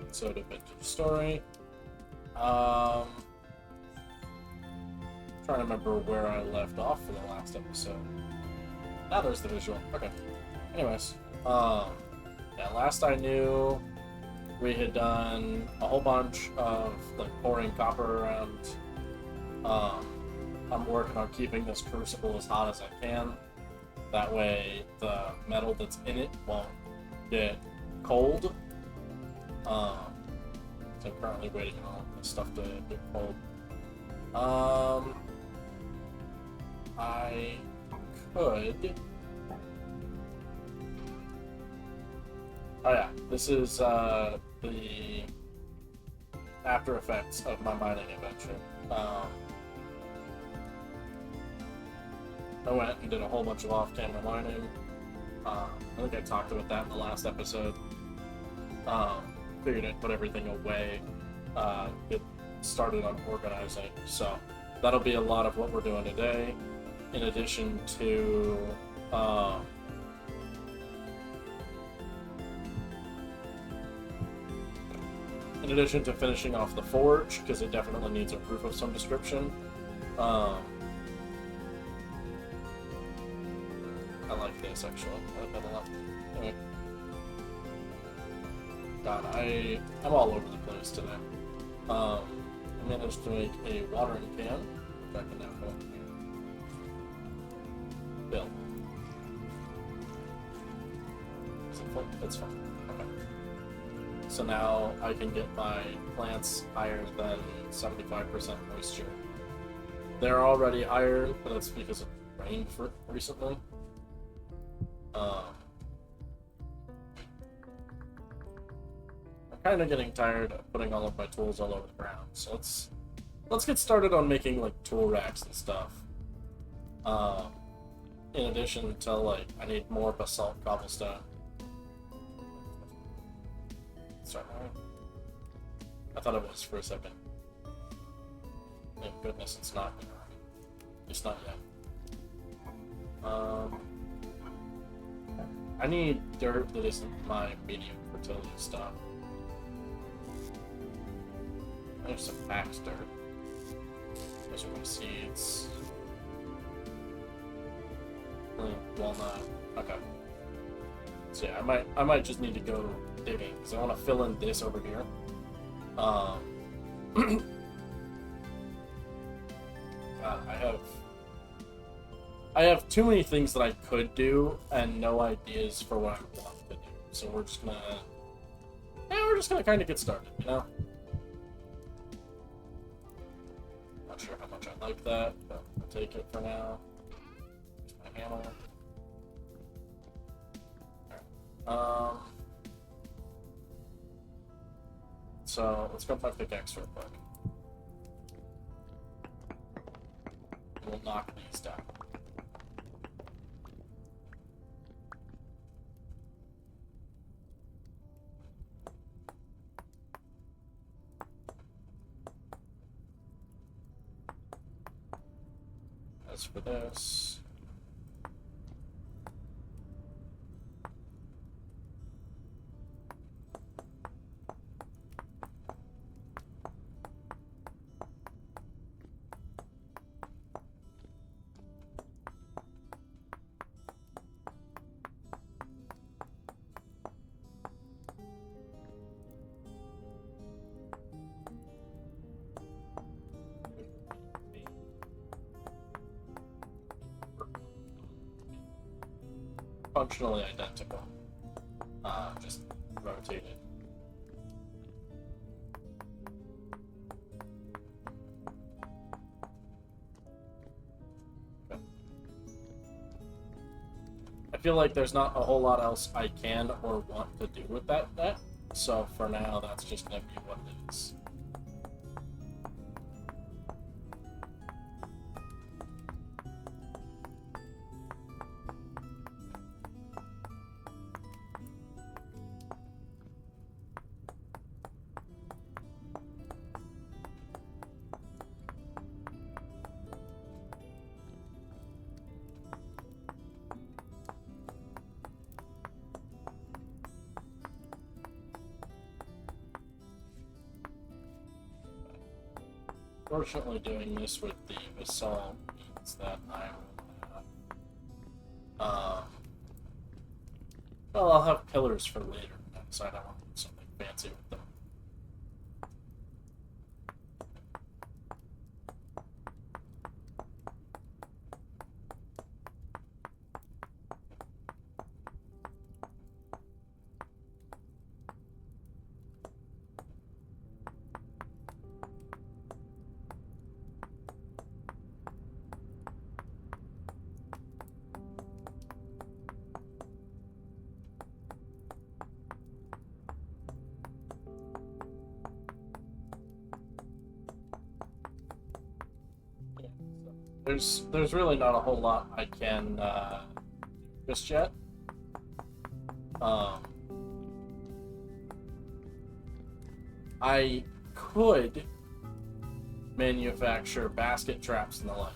episode of Vintage Story. Trying to remember where I left off for the last episode. Ah, there's the visual. Okay. Anyways, yeah, last I knew, we had done a whole bunch of like pouring copper around. I'm working on keeping this crucible as hot as I can. That way, the metal that's in it won't get cold. So I'm currently waiting on all this stuff to get cold. I could. Oh yeah, this is the after effects of my mining adventure. I went and did a whole bunch of off-camera mining. I think I talked about that in the last episode. Figured I'd put everything away, get started on organizing. So that'll be a lot of what we're doing today, in addition to finishing off the forge, because it definitely needs a roof of some description. I like this, actually. I like that a lot. Anyway. God, I'm all over the place today. I managed to make a watering can, which I can now put here. Bill. Is it full? It's full. Okay. So now I can get my plants higher than 75% moisture. They're already higher, but that's because it rained recently. I'm kind of getting tired of putting all of my tools all over the ground, so let's get started on making like tool racks and stuff. In addition to like, I need more basalt cobblestone. Start now. I thought it was for a second. Thank goodness it's not. It's not yet. I need dirt that isn't my medium fertility stuff. There's some max dirt. Those are my seeds. Walnut. Okay. So yeah, I might just need to go digging because I want to fill in this over here. God, I have too many things that I could do and no ideas for what I want to do. So we're just gonna kind of get started, you know? Not sure how much I like that, but I'll take it for now. Here's my hammer. Alright. So let's grab my pickaxe real quick. We'll knock these down. As for this, functionally identical, just rotated. Okay. I feel like there's not a whole lot else I can or want to do with that net, so for now that's just gonna be what it is. Fortunately, doing this with the basalt means that I will well, I'll have pillars for later, so I don't want to do something fancy with them. There's really not a whole lot I can just yet. I could manufacture basket traps and the like.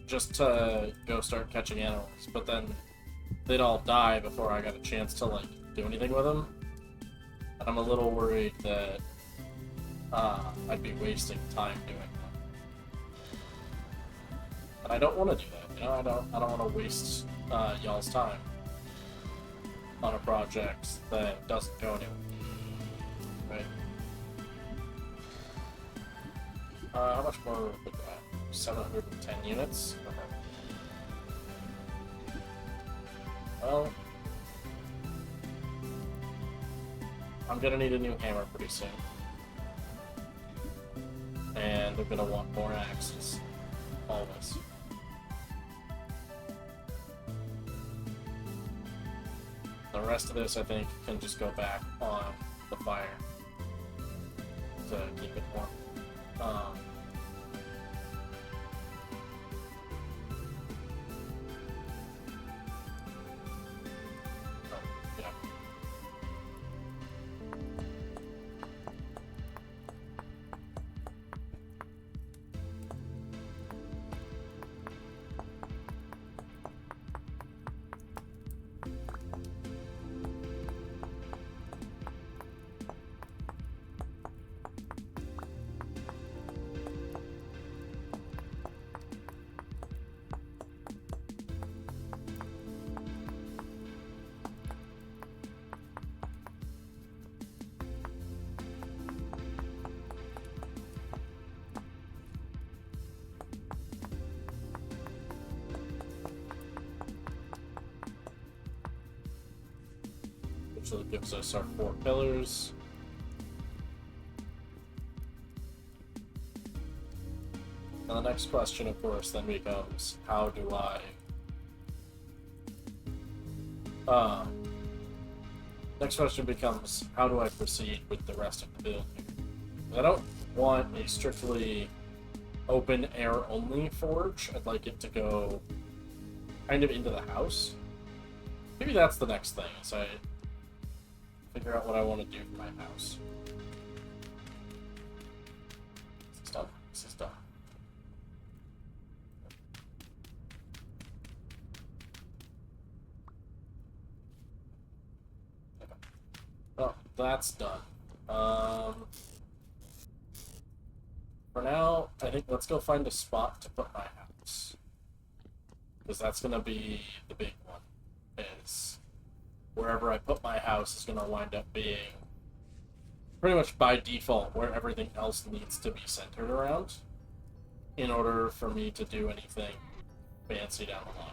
Just to go start catching animals, but then they'd all die before I got a chance to like do anything with them. And I'm a little worried that I'd be wasting time doing that. And I don't want to do that. You know, I don't want to waste y'all's time on a project that doesn't go anywhere. Right? How much more would that? 710 units? Okay. Well, I'm gonna need a new hammer pretty soon. And I'm gonna want more axes. Always. The rest of this, I think, can just go back on the fire to keep it warm. Yeah. Which gives us our 4 pillars. And the next question, of course, then becomes, how do I... next question becomes, how do I proceed with the rest of the build here? I don't want a strictly open air only forge. I'd like it to go kind of into the house. Maybe that's the next thing, is I figure out what I want to do for my house. This is done. This is done. Okay. Well, that's done. For now, I think let's go find a spot to put my house. Because that's going to be the big one. Is wherever I put my house is going to wind up being pretty much by default where everything else needs to be centered around in order for me to do anything fancy down the line.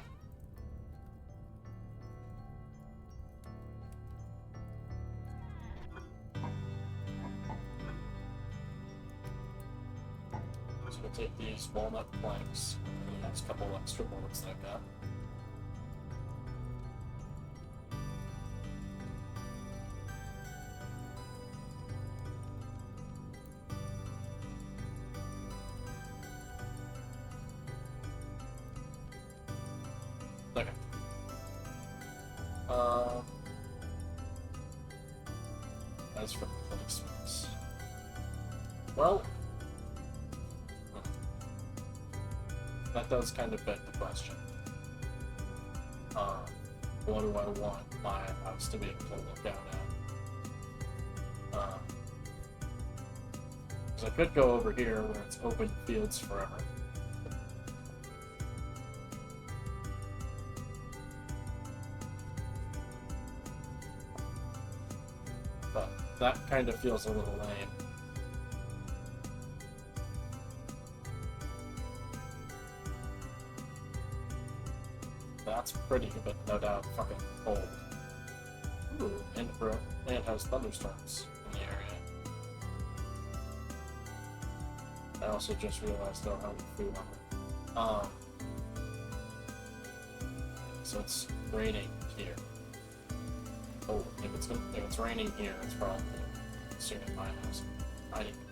So we'll take these walnut planks and the next couple extra bullets that I've got. Okay. As for the placements, well, that does kind of beg the question. What do I want my house to be able to look out at? Because I could go over here where it's open fields forever. But that kind of feels a little lame. That's pretty, but no doubt fucking cold. Ooh, and it has thunderstorms in the area. I also just realized I don't have any food on me. So it's raining here. Oh, if it's raining here, it's probably soon in my house. I need to move.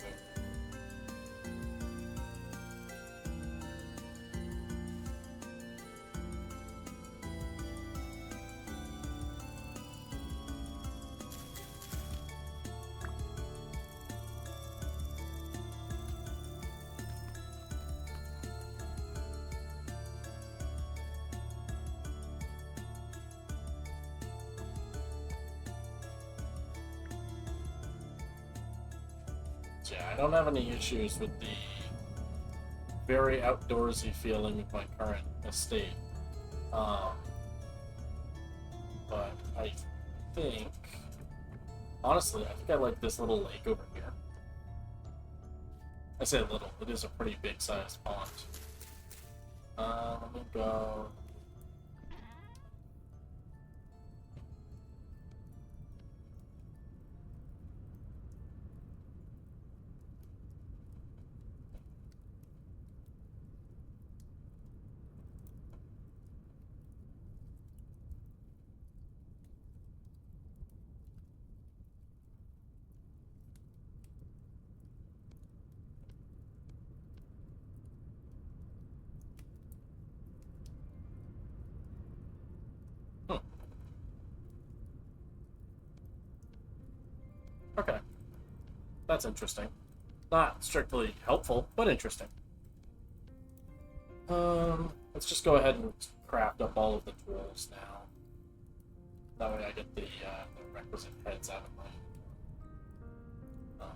Yeah, I don't have any issues with the very outdoorsy feeling of my current estate. But I think, honestly, I think I like this little lake over here. I say little, it is a pretty big sized pond. Let me go. Okay. That's interesting. Not strictly helpful, but interesting. Let's just go ahead and craft up all of the tools now. That way I get the requisite heads out of my...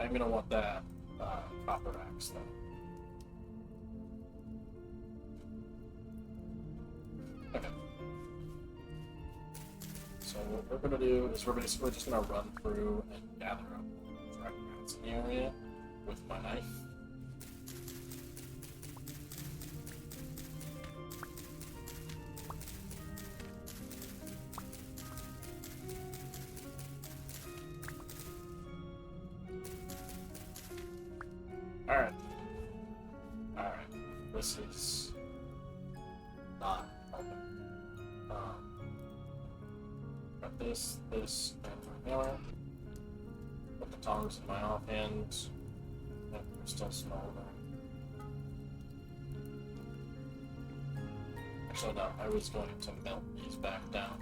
I'm gonna want that copper axe, though. Okay. So what we're gonna do is we're basically just gonna run through and gather up fragments in the area with my knife. Alright. Alright. This is not helping. Got this, and my hammer. Put the tongs in my offhand. Yep, they're still smoldering. Actually, no, I was going to melt these back down.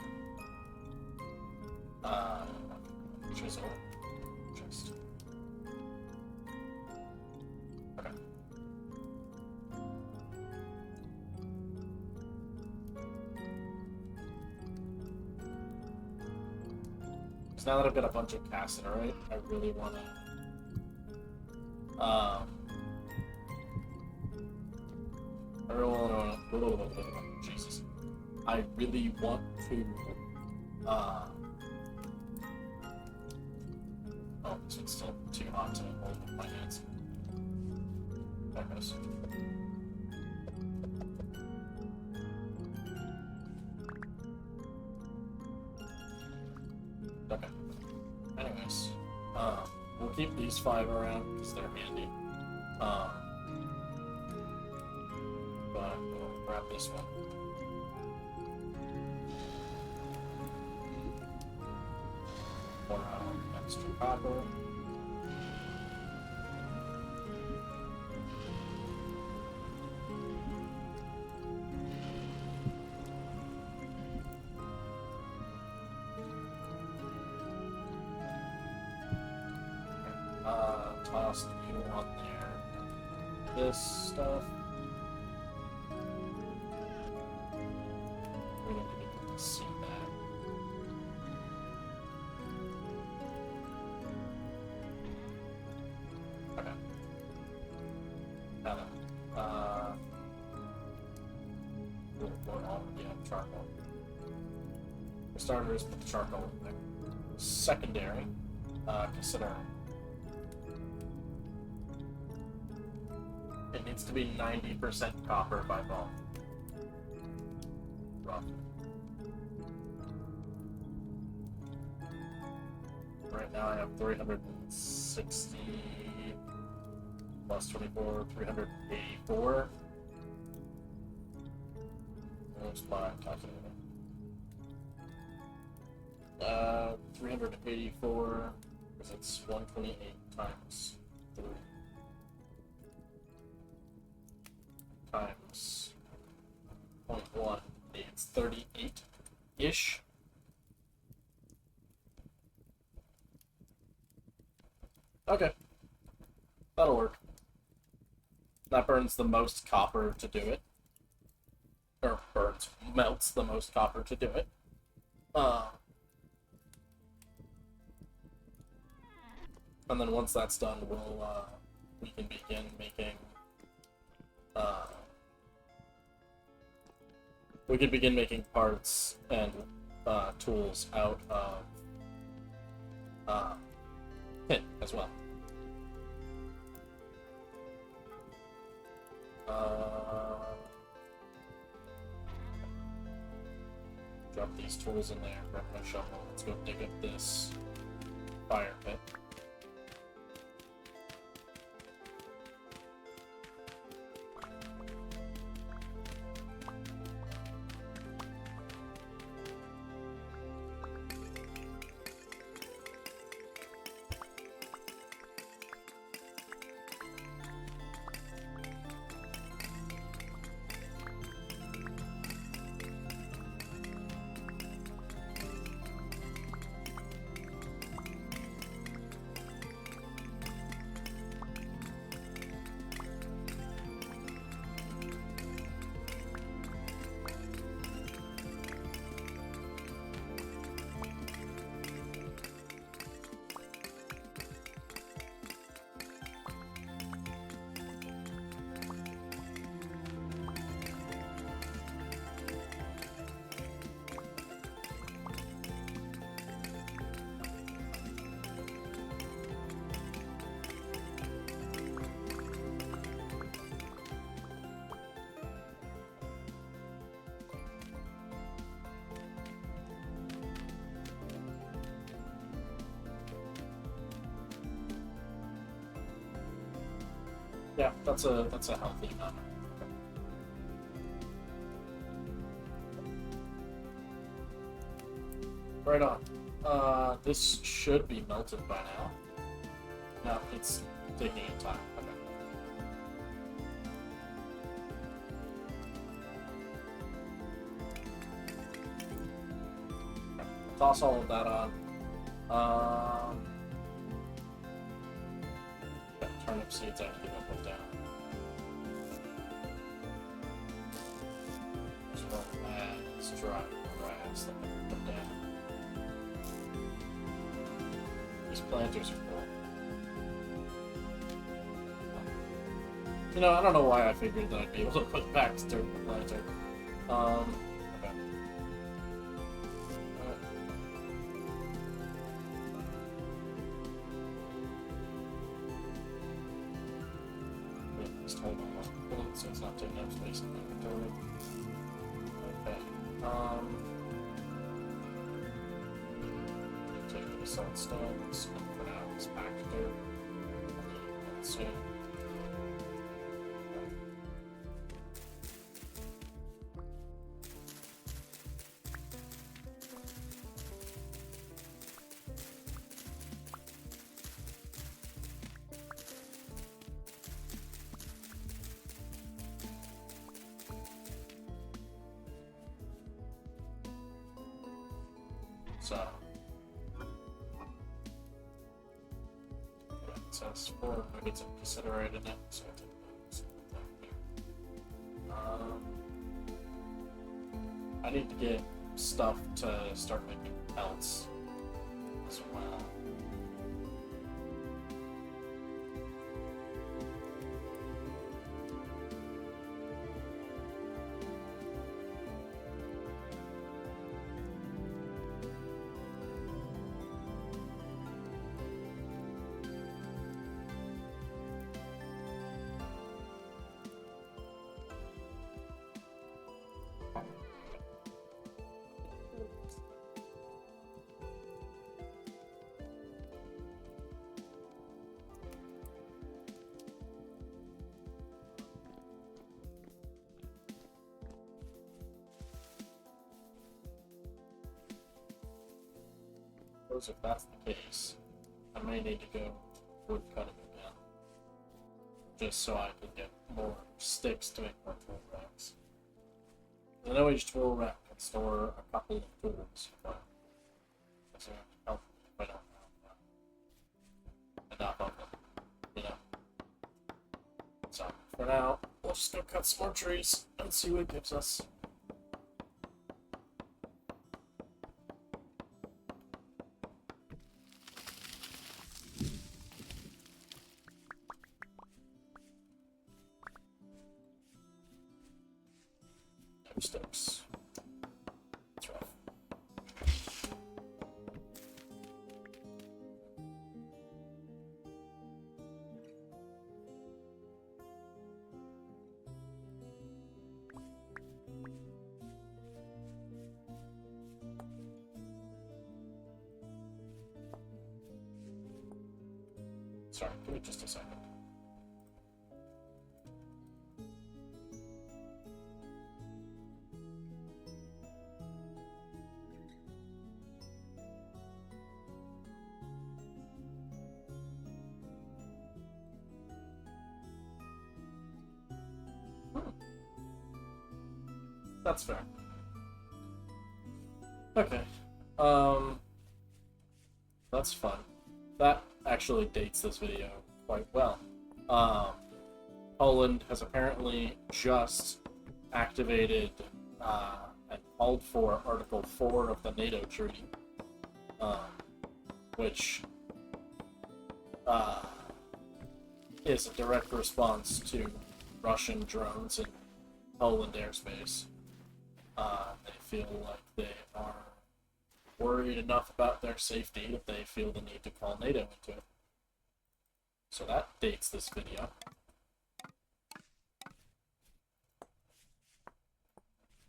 Chisel. Chest. Okay. So now that I've got a bunch of cassiterite, I really want to Jesus. I really want to oh, this one's still too hot to hold with my hands. There goes. Okay. Anyways, we'll keep these 5 around because they're handy. But we'll grab this one. For extra copper. Toss you on there. This stuff. We don't need to see that. kind of, charcoal. For starters, put the charcoal in there. Secondary, consider it needs to be 90% copper by volume. Roughly. Right now I have 360 plus 24, 384. Where's my calculator? 384, because it's 128 times 3 times 0.1. It's 38-ish. Okay. That'll work. That burns the most copper to do it. Or melts the most copper to do it. And then once that's done, we can begin making parts and tools out of tin as well. Drop these tools in there, grab my shovel, let's go dig up this fire pit. Yeah, that's a healthy amount. Right on. This should be melted by now. No, it's taking time. Okay. Toss all of that on. Turnip seeds I have to give up with down. As well as dry grass that I can put down. These planters are cool. You know, I don't know why I figured that I'd be able to put back dirt in the planter. Okay. Just hold on, so it's not taking up space in the inventory. Okay. Take the salt stones and put out this packed dirt. Let's see. So, it says 4 nuggets of considerate in it, so I need to get stuff to start making pelts as well. suppose if that's the case, I may need to go wood cutting again. Just so I can get more sticks to make more tool racks. I know each tool rack can store a couple of tools, but it's going to help if I don't have enough of them, you know. So, for now, we'll just go cut some more trees and see what it gives us. No sticks. That's rough. Sorry, give me just a second. That's fair. Okay. That's fun. That actually dates this video quite well. Poland has apparently just activated and called for Article 4 of the NATO Treaty, which is a direct response to Russian drones in Poland airspace. They feel like they are worried enough about their safety that they feel the need to call NATO into it. So that dates this video.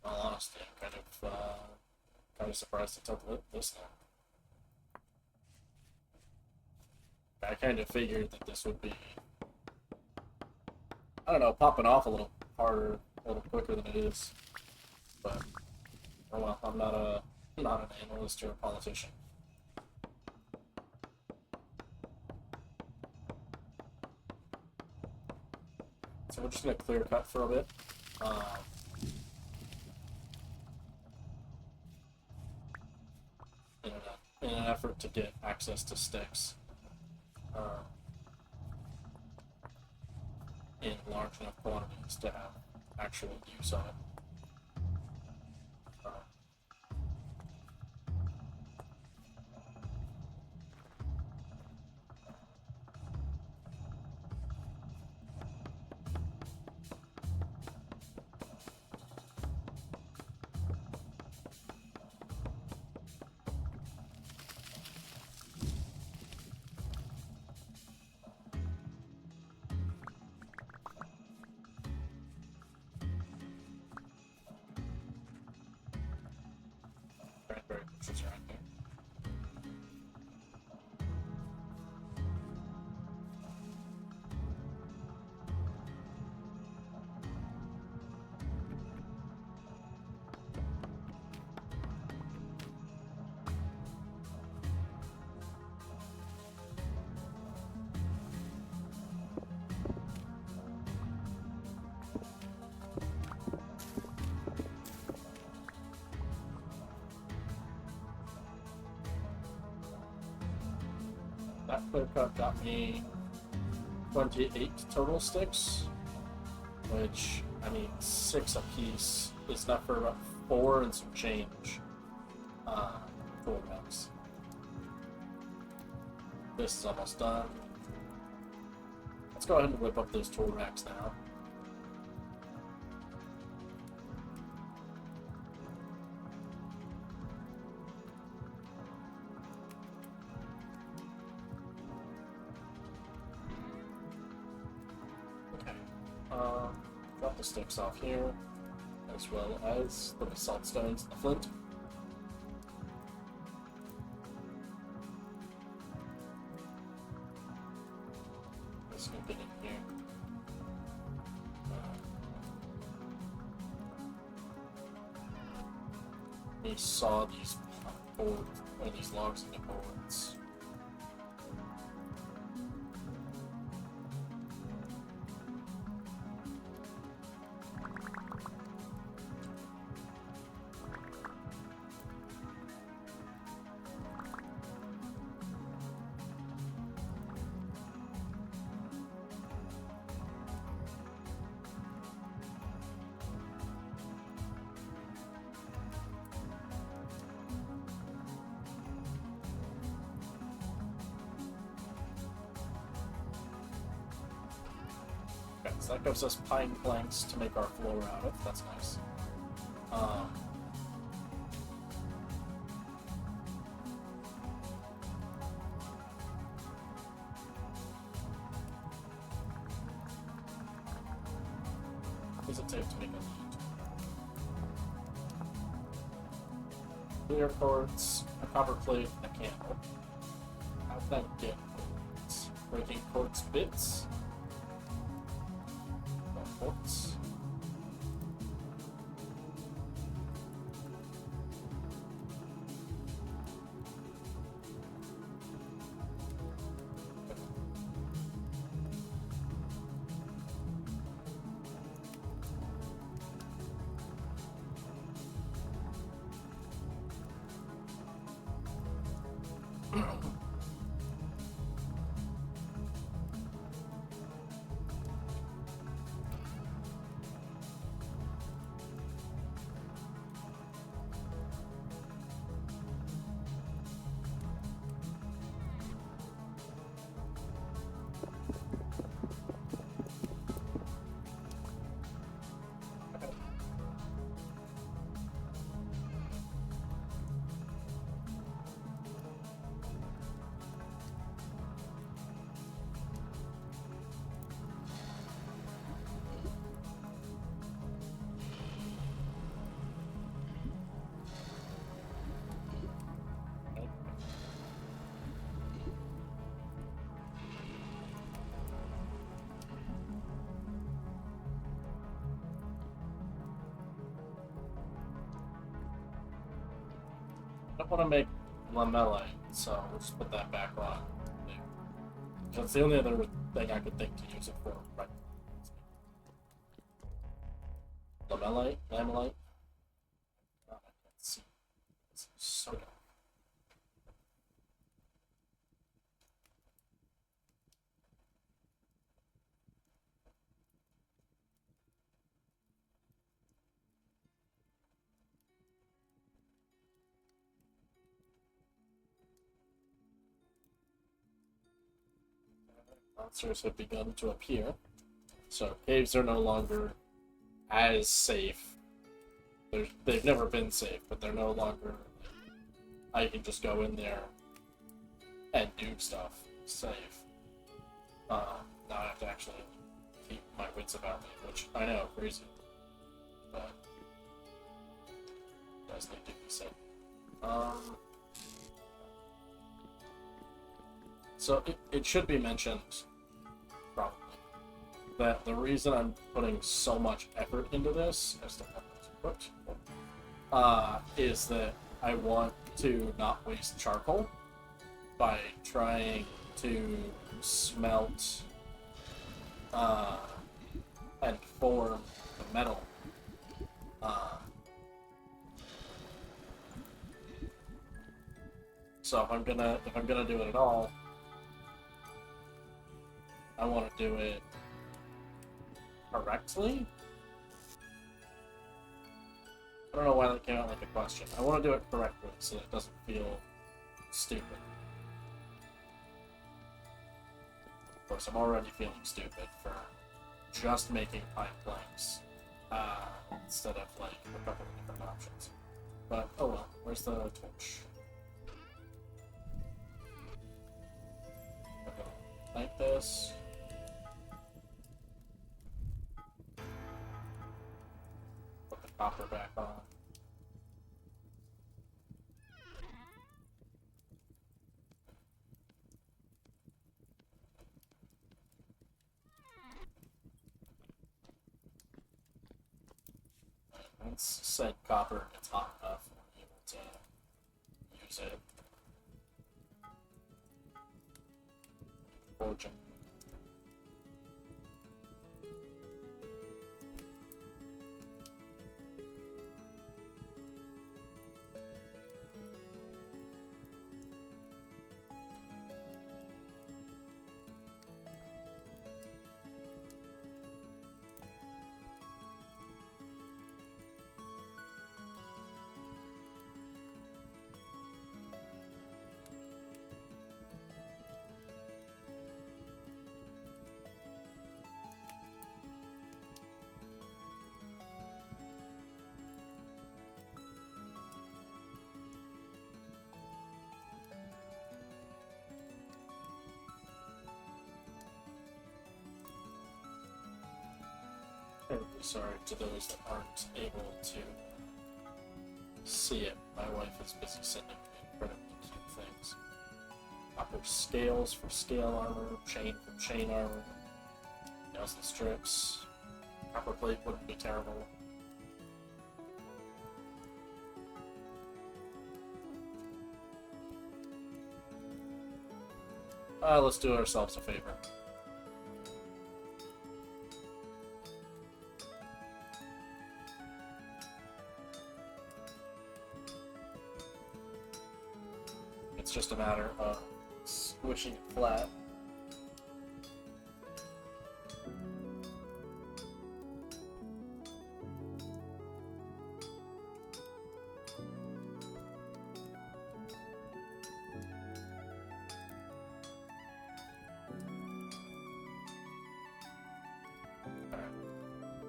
In all honesty, I'm kind of surprised it took this long. I kind of figured that this would be, I don't know, popping off a little harder, a little quicker than it is. But, oh well, I'm not an analyst or a politician. So we're just going to clear cut for a bit. In an effort to get access to sticks in large enough quantities to have actual use of it. Cranberry bushes around here. That clear cut got me 28 total sticks, which, I mean, 6 apiece is enough for about 4 and some change tool racks. This is almost done. Let's go ahead and whip up those tool racks now. Drop the sticks off here, as well as the basalt stones and the flint. Let's get in here. We saw these boards, one of these logs into boards. So that gives us pine planks to make our floor out of. That's nice. What does it take to make a clear quartz, a copper plate, a candle. How can I get quartz? Breaking quartz bits? Quartz. I don't want to make lamella, so we'll just put that back on. That's the only other thing I could think to use it for. Right. Lamellite? Lamellite? Oh, I can't see. It's so dark. Monsters have begun to appear, so caves are no longer as safe. They've never been safe, but they're no longer. I can just go in there and do stuff safe. Now I have to actually keep my wits about me, which I know, crazy, but does need to be said. So it should be mentioned, probably, that the reason I'm putting so much effort into this, is that I want to not waste charcoal by trying to smelt and form the metal. So if I'm gonna do it at all, I want to do it correctly. I don't know why that came out like a question. I want to do it correctly so that it doesn't feel stupid. Of course, I'm already feeling stupid for just making pine planks instead of like a couple of different options. But oh well, where's the torch? I'll go like this. Put the copper back on. Once said copper gets hot enough, we'll be able to use it. Fortune. Terribly sorry to those that aren't able to see it. My wife is busy sending me incredibly cute things. Copper scales for scale armor, chain for chain armor, nails and strips. Copper plate wouldn't be terrible. Let's do ourselves a favor. It's just a matter of squishing it flat. Alright.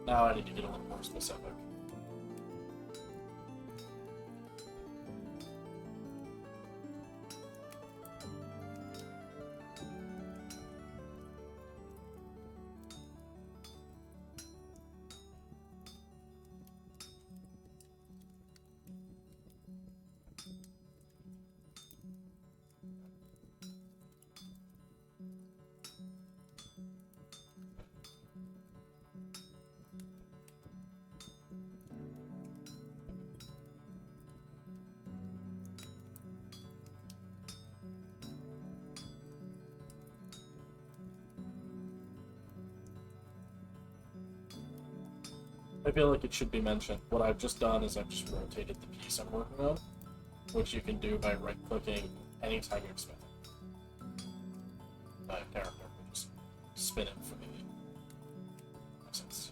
Now I need to get a little more specific. I feel like it should be mentioned. What I've just done is I've just rotated the piece I'm working on, which you can do by right-clicking anytime you're spinning. My character will just spin it for the essence.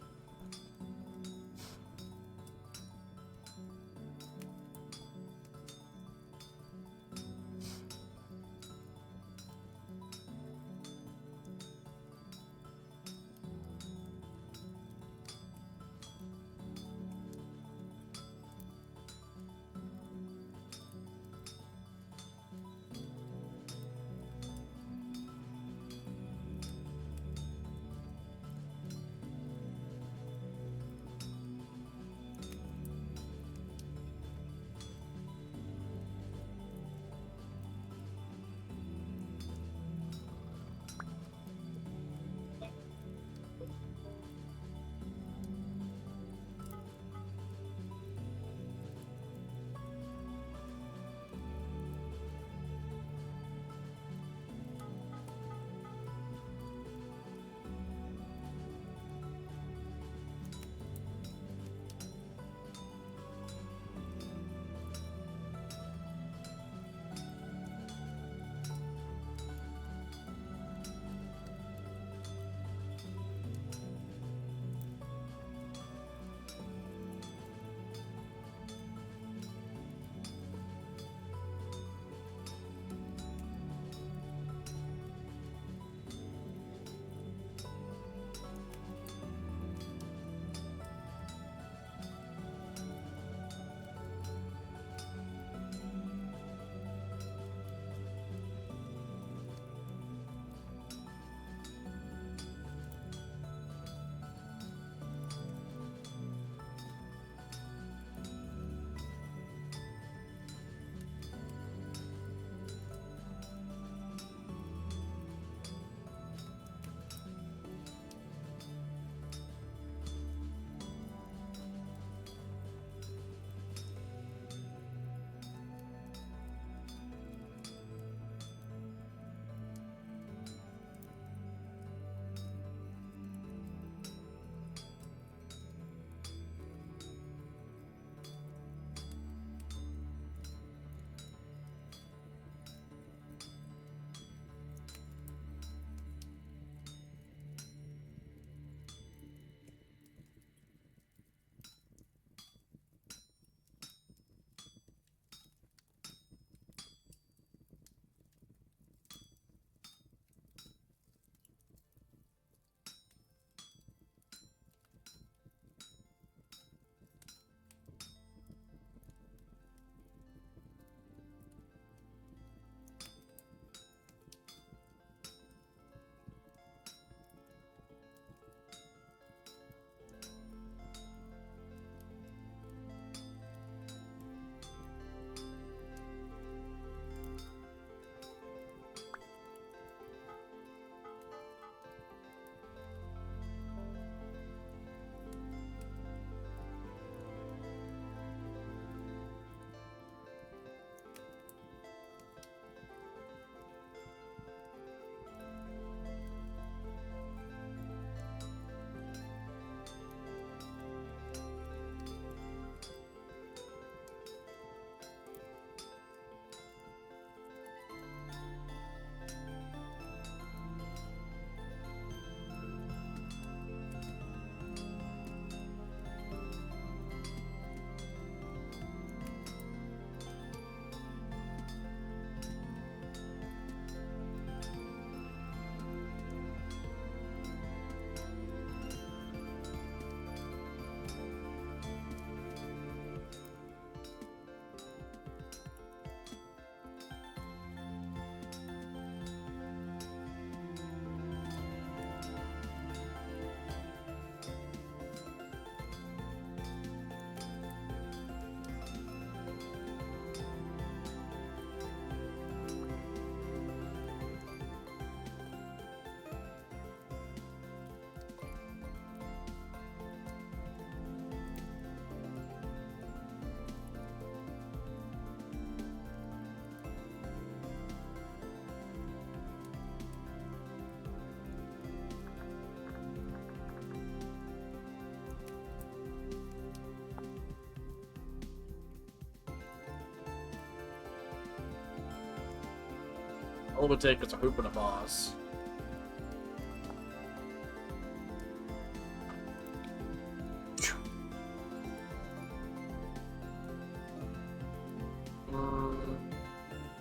All it would take is a hoop and a boss.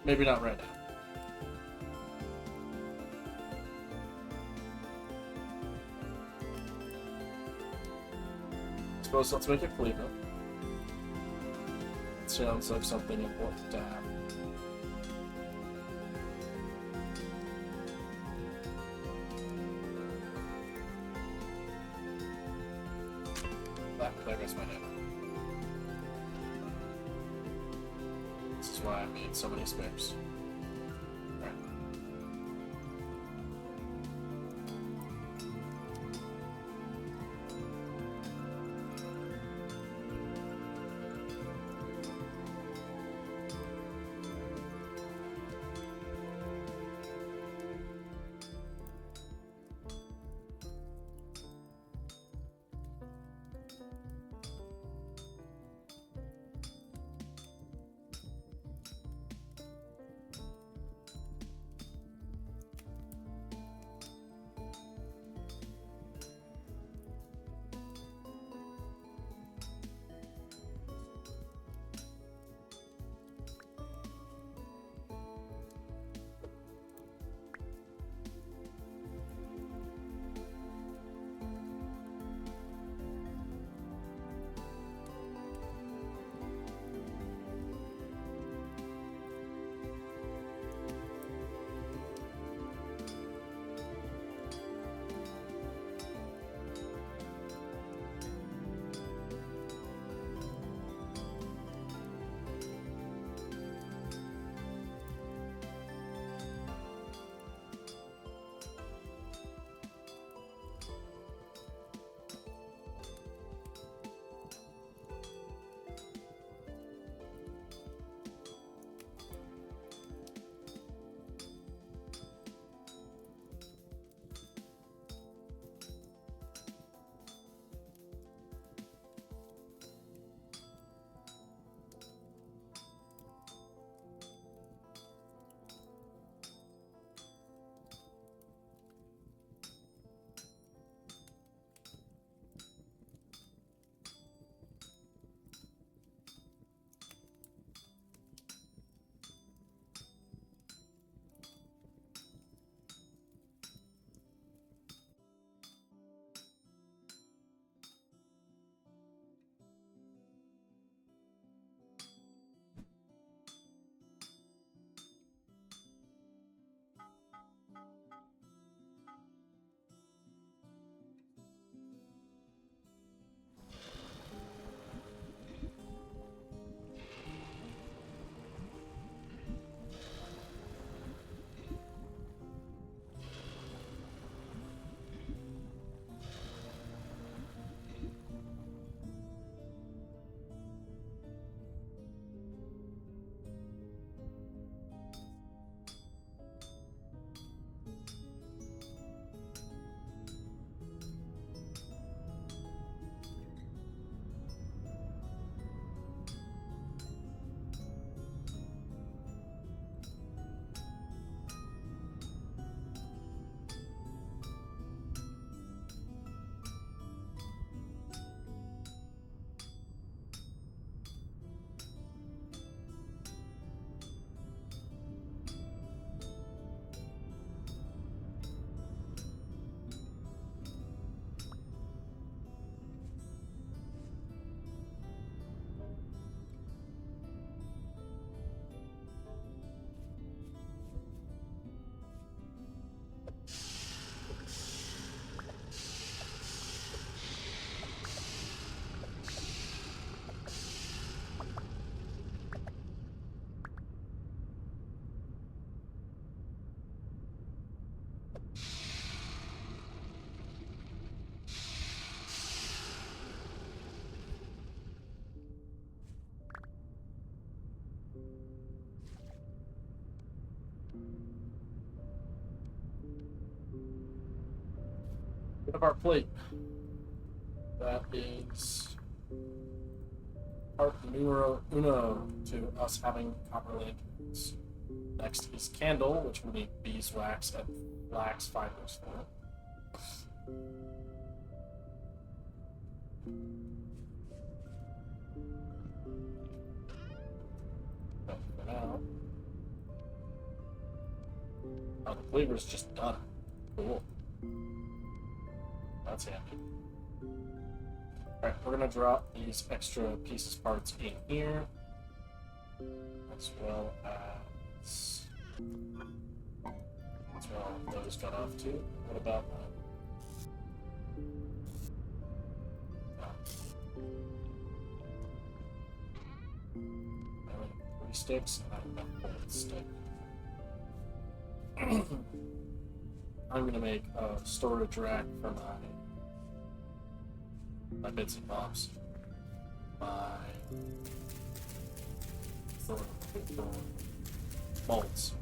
Maybe not right now. I suppose let's make it Cleveland. It sounds like something important to have. There goes my head. This is why I made so many spares. Alright. Bit of our plate. That is part numero uno to us having copper lanterns. Next is candle, which we need beeswax and flax fibers for. But for now, oh, the cleaver's just done. Cool. That's handy. Alright, we're gonna drop these extra pieces parts in here, as well as those got off too. What about I only have 3 sticks and I have enough gold stick. I'm gonna make a storage rack for my bits and bobs. My for molds.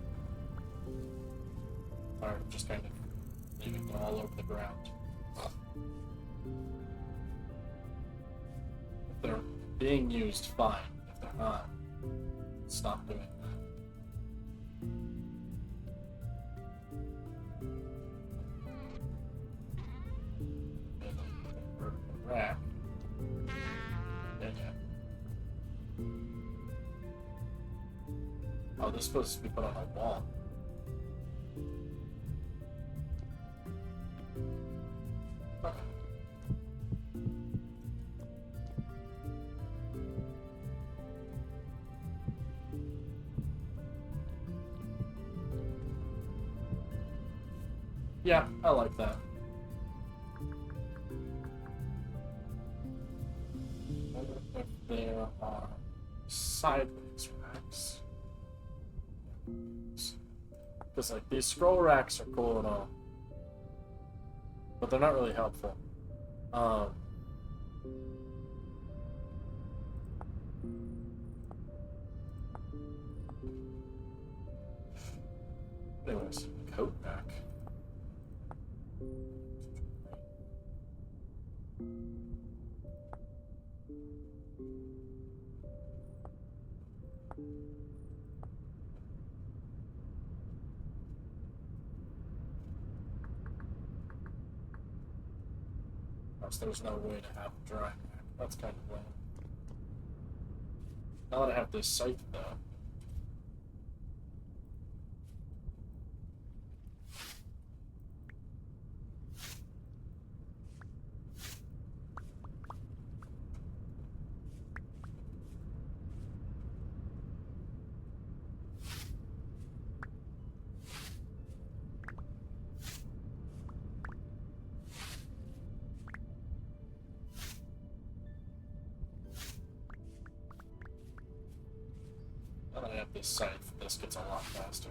Or just kind of leaving them all over the ground. If they're being used, fine. If they're not, stop doing that. Rack. Yeah. Oh, this is supposed to be put on a wall. Okay. Yeah, I like that. If there are sideways racks, because like these scroll racks are cool and all, but they're not really helpful. Anyways, coat rack. There's no way to have a dry rack. That's kind of lame. Now that I have this scythe, though. Now that I have this scythe, this gets a lot faster.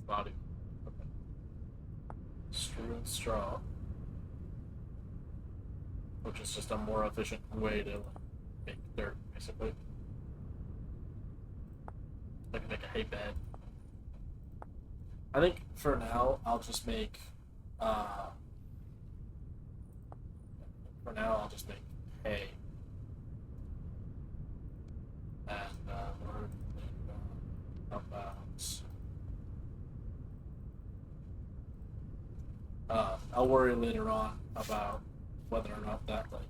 Body. Okay. Strewn straw, which is just a more efficient way to make dirt, basically. I can make a hay bed. I think for now I'll just make. For now I'll just make hay. And we're about. I'll worry later on about whether or not that like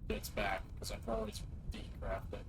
gets back because I can always decraft it.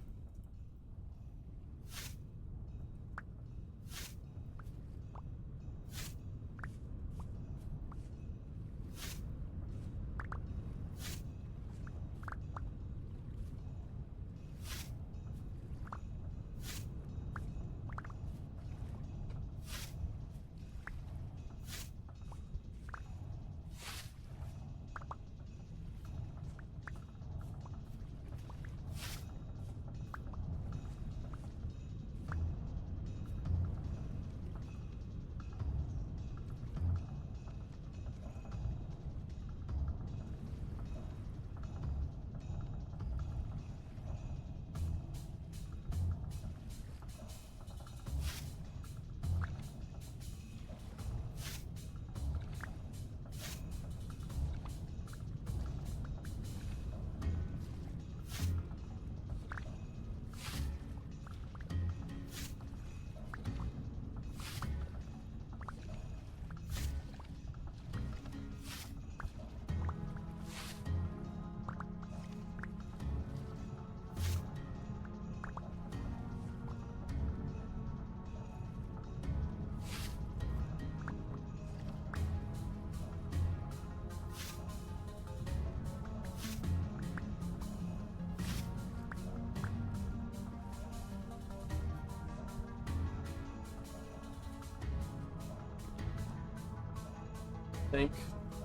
I think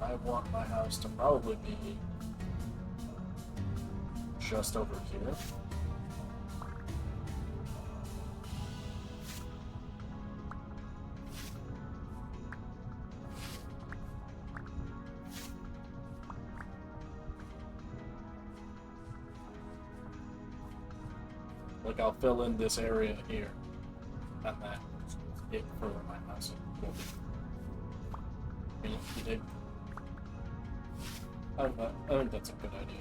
I want my house to probably be just over here. Like I'll fill in this area here, and that's it for my house. You dig? I think that's a good idea.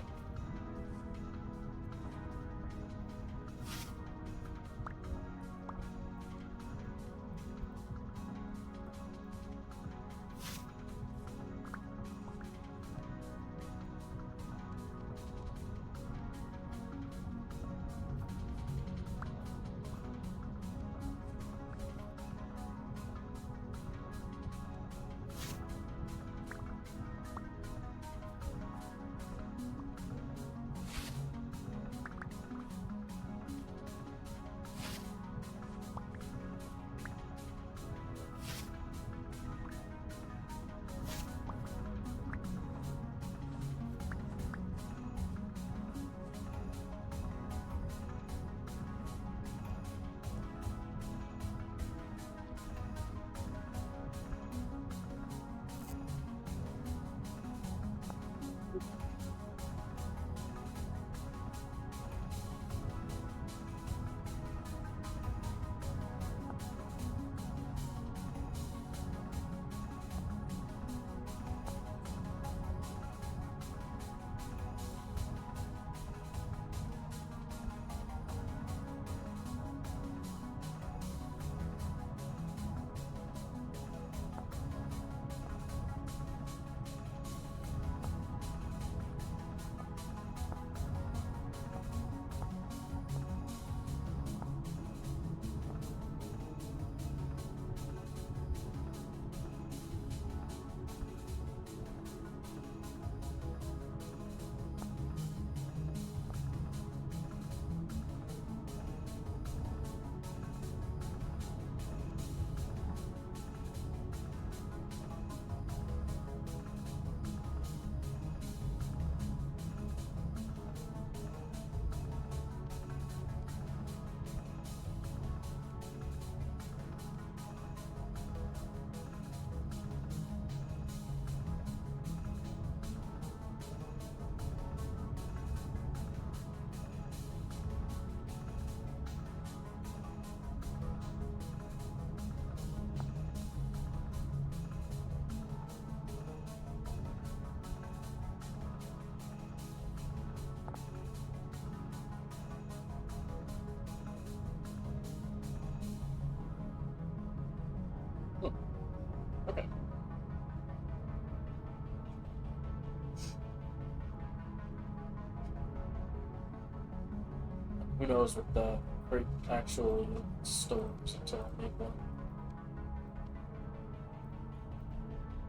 knows what the crate actually stores until I make one.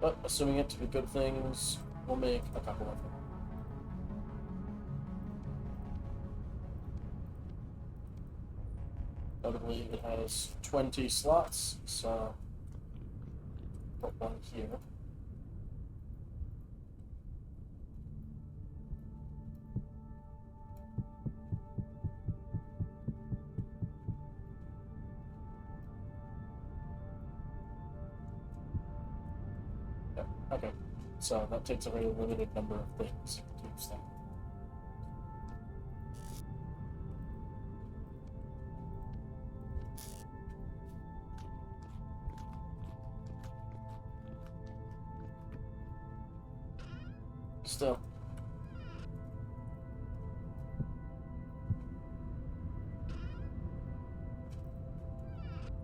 But assuming it to be good things, we'll make a couple of them. Notably, it has 20 slots, so put one here. Yep, okay, so that takes a very limited number of things to use that. Still.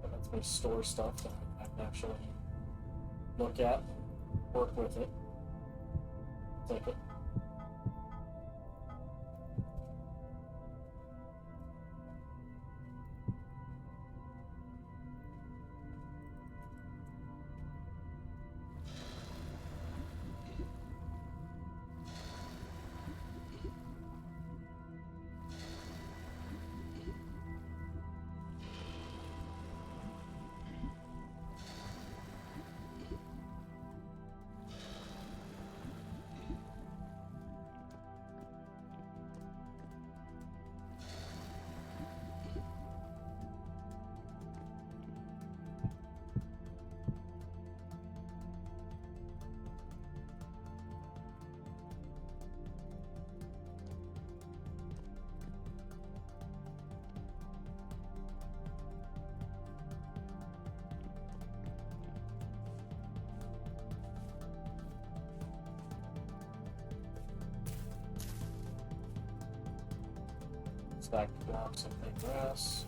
That lets me store stuff that I can actually look at, work with it. Take it. Stacked blocks of big grass.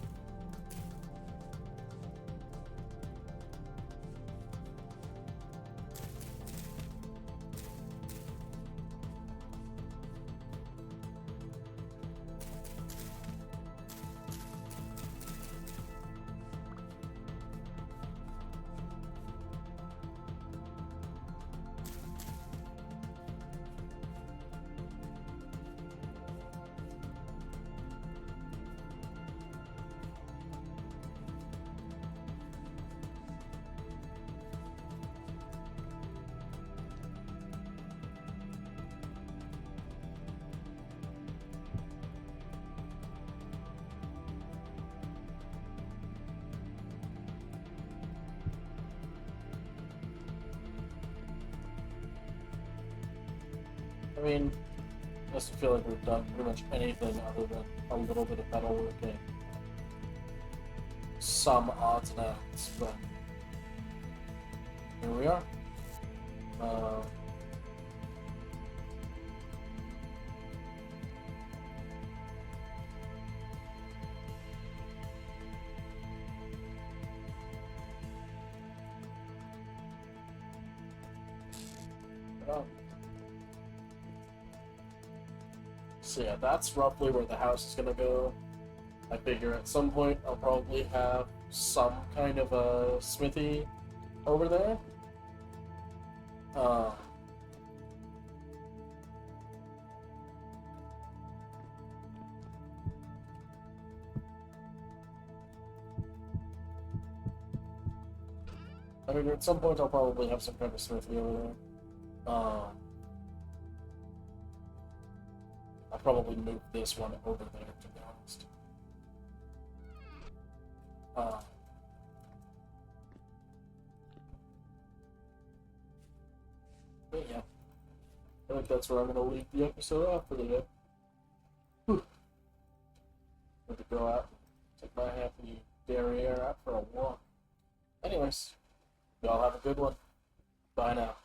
I mean, I just feel like we've done pretty much anything other than a little bit of metalworking. Some odds and ends, but here we are. So yeah, that's roughly where the house is gonna go. I figure at some point I'll probably have some kind of a smithy over there. I figure at some point I'll probably have some kind of smithy over there. I'll probably move this one over there, to be honest. But yeah, I think that's where I'm going to leave the episode off for the day. Whew. Going to go out, take my happy derriere out for a walk. Anyways, y'all have a good one. Bye now.